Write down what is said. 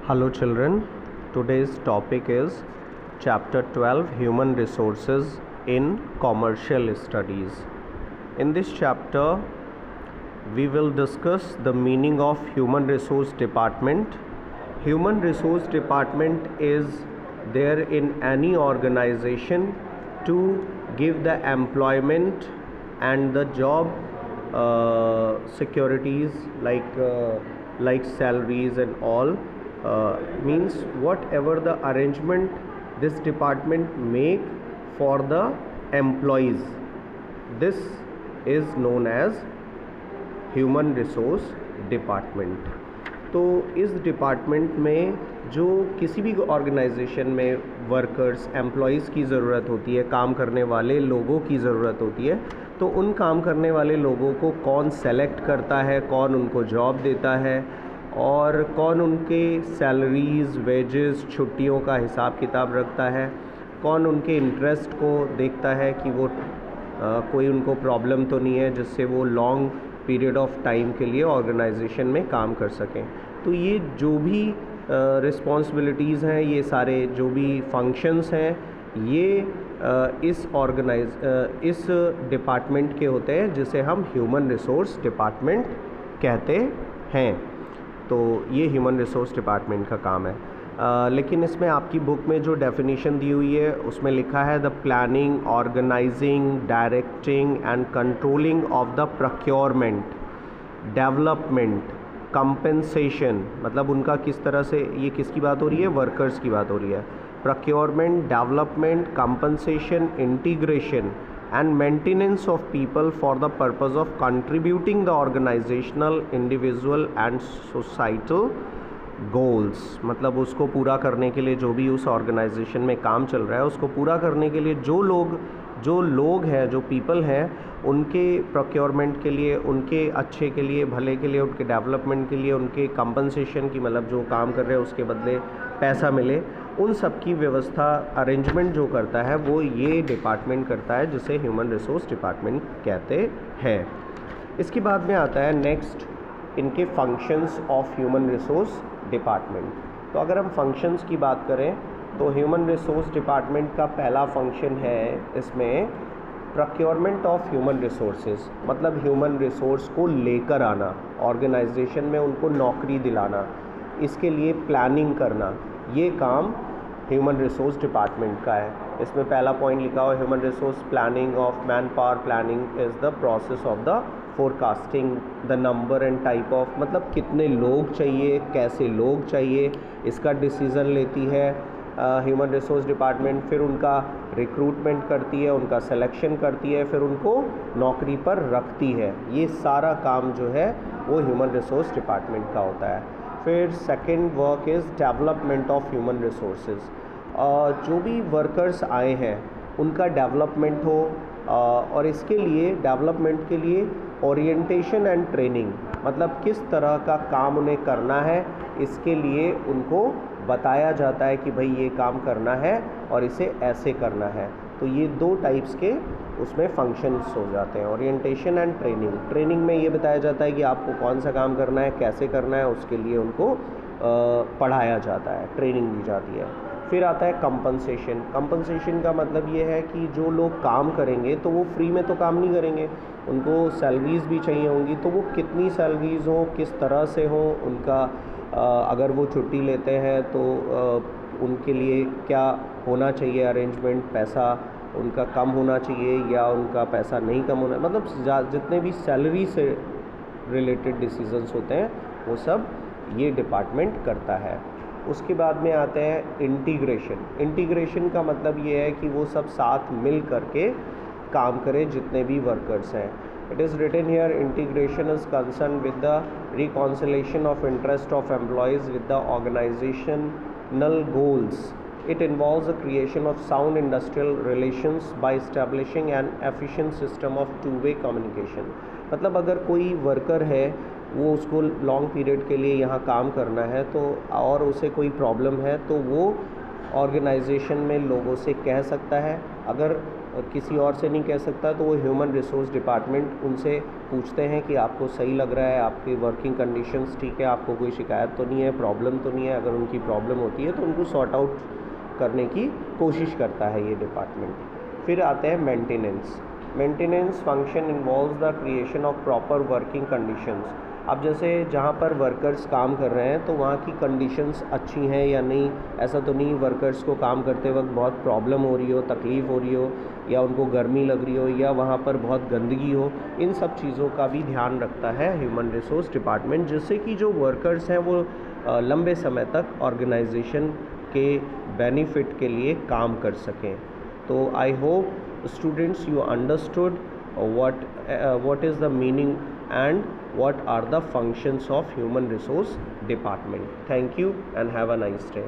Hello children, today's topic is chapter 12 Human Resources in Commercial Studies. In this chapter we will discuss the meaning of Human Resource Department. Human Resource Department is there in any organization to give the employment and the job securities like salaries and all. Means whatever the arrangement this department make for the employees, this is known as human resource department. तो इस department में जो किसी भी organisation में workers employees की ज़रूरत होती है, काम करने वाले लोगों की ज़रूरत होती है, तो उन काम करने वाले लोगों को कौन सेलेक्ट करता है, कौन उनको जॉब देता है और कौन उनके सैलरीज़, वेजेस, छुट्टियों का हिसाब किताब रखता है, कौन उनके इंटरेस्ट को देखता है कि वो कोई उनको प्रॉब्लम तो नहीं है जिससे वो लॉन्ग पीरियड ऑफ टाइम के लिए ऑर्गेनाइजेशन में काम कर सकें. तो ये जो भी रिस्पॉन्सिबिलिटीज़ हैं, ये सारे जो भी फंक्शंस हैं, ये इस डिपार्टमेंट के होते हैं जिसे हम ह्यूमन रिसोर्स डिपार्टमेंट कहते हैं. तो ये ह्यूमन रिसोर्स डिपार्टमेंट का काम है. लेकिन इसमें आपकी बुक में जो डेफिनेशन दी हुई है उसमें लिखा है the planning, organising, directing and controlling of the procurement, development, compensation. मतलब उनका किस तरह से, ये किसकी बात हो रही है, वर्कर्स की बात हो रही है. Procurement, development, compensation, integration and maintenance of people for the purpose of contributing the organizational, individual and societal goals. मतलब उसको पूरा करने के लिए, जो भी उस ऑर्गेनाइजेशन में काम चल रहा है उसको पूरा करने के लिए जो लोग हैं, जो पीपल हैं, उनके प्रोक्योरमेंट के लिए, उनके अच्छे के लिए, भले के लिए, उनके डेवलपमेंट के लिए, उनके कंपनसेशन की, मतलब जो काम कर रहे हैं उसके बदले पैसा मिले, उन सब की व्यवस्था, अरेंजमेंट जो करता है वो ये डिपार्टमेंट करता है जिसे ह्यूमन रिसोर्स डिपार्टमेंट कहते हैं. इसके बाद में आता है नेक्स्ट इनके functions of human resource department. तो अगर हम फंक्शंस की बात करें तो ह्यूमन रिसोर्स डिपार्टमेंट का पहला फंक्शन है इसमें प्रोक्योरमेंट ऑफ ह्यूमन रिसोर्सेज. मतलब ह्यूमन रिसोर्स को लेकर आना, ऑर्गेनाइजेशन में उनको नौकरी दिलाना, इसके लिए प्लानिंग करना, ये काम ह्यूमन रिसोर्स डिपार्टमेंट का है. इसमें पहला पॉइंट लिखा हुआ human resource planning of man power. Planning is the process of the forecasting the number and type of, मतलब कितने लोग चाहिए, कैसे लोग चाहिए, इसका डिसीज़न लेती है ह्यूमन रिसोर्स डिपार्टमेंट. फिर उनका रिक्रूटमेंट करती है, उनका सिलेक्शन करती है, फिर उनको नौकरी पर रखती है. ये सारा काम जो है वो ह्यूमन रिसोर्स डिपार्टमेंट का होता है. फिर second work is development of human resources. जो भी वर्कर्स आए हैं उनका डेवलपमेंट हो, और इसके लिए, डेवलपमेंट के लिए ओरिएंटेशन एंड ट्रेनिंग, मतलब किस तरह का काम उन्हें करना है, इसके लिए उनको बताया जाता है कि भाई ये काम करना है और इसे ऐसे करना है. तो ये दो टाइप्स के उसमें फंक्शंस हो जाते हैं, ओरिएंटेशन एंड ट्रेनिंग. ट्रेनिंग में ये बताया जाता है कि आपको कौन सा काम करना है, कैसे करना है, उसके लिए उनको पढ़ाया जाता है, ट्रेनिंग दी जाती है. फिर आता है कंपनसेशन. कंपनसेशन का मतलब ये है कि जो लोग काम करेंगे तो वो फ्री में तो काम नहीं करेंगे, उनको सैलरीज़ भी चाहिए होंगी. तो वो कितनी सैलरीज़ हो, किस तरह से हो, उनका अगर वो छुट्टी लेते हैं तो उनके लिए क्या होना चाहिए अरेंजमेंट, पैसा उनका कम होना चाहिए या उनका पैसा नहीं कम होना, मतलब जितने भी सैलरी से रिलेटेड डिसीजंस होते हैं वो सब ये डिपार्टमेंट करता है. उसके बाद में आते हैं इंटीग्रेशन. इंटीग्रेशन का मतलब ये है कि वो सब साथ मिल करके काम करें, जितने भी वर्कर्स हैं. It is written here integration is concern with the reconciliation of interest of employees with the organisational goals. It involves the creation of sound industrial relations by establishing an efficient system of two-way communication. मतलब अगर कोई worker है, वो उसको long period के लिए यहाँ काम करना है, तो और उसे कोई प्रॉब्लम है तो वो ऑर्गेनाइजेशन में लोगों से कह सकता है. अगर किसी और से नहीं कह सकता, तो वो ह्यूमन रिसोर्स डिपार्टमेंट उनसे पूछते हैं कि आपको सही लग रहा है, आपकी वर्किंग कंडीशंस ठीक है, आपको कोई शिकायत तो नहीं है, प्रॉब्लम तो नहीं है। अगर उनकी प्रॉब्लम होती है तो उनको सॉर्ट आउट करने की कोशिश करता है ये डिपार्टमेंट। फिर आते हैं maintenance. Maintenance function involves the creation of proper working conditions. अब जैसे जहाँ पर वर्कर्स काम कर रहे हैं तो वहाँ की कंडीशंस अच्छी हैं या नहीं, ऐसा तो नहीं वर्कर्स को काम करते वक्त बहुत प्रॉब्लम हो रही हो, तकलीफ़ हो रही हो, या उनको गर्मी लग रही हो, या वहाँ पर बहुत गंदगी हो। इन सब चीज़ों का भी ध्यान रखता है ह्यूमन रिसोर्स डिपार्टमेंट, जिससे कि जो वर्कर्स हैं वो लंबे समय तक ऑर्गेनाइजेशन के बेनिफिट के लिए काम कर सकें। तो I hope students you understood what is the meaning and what are the functions of human resource department. Thank you and have a nice day.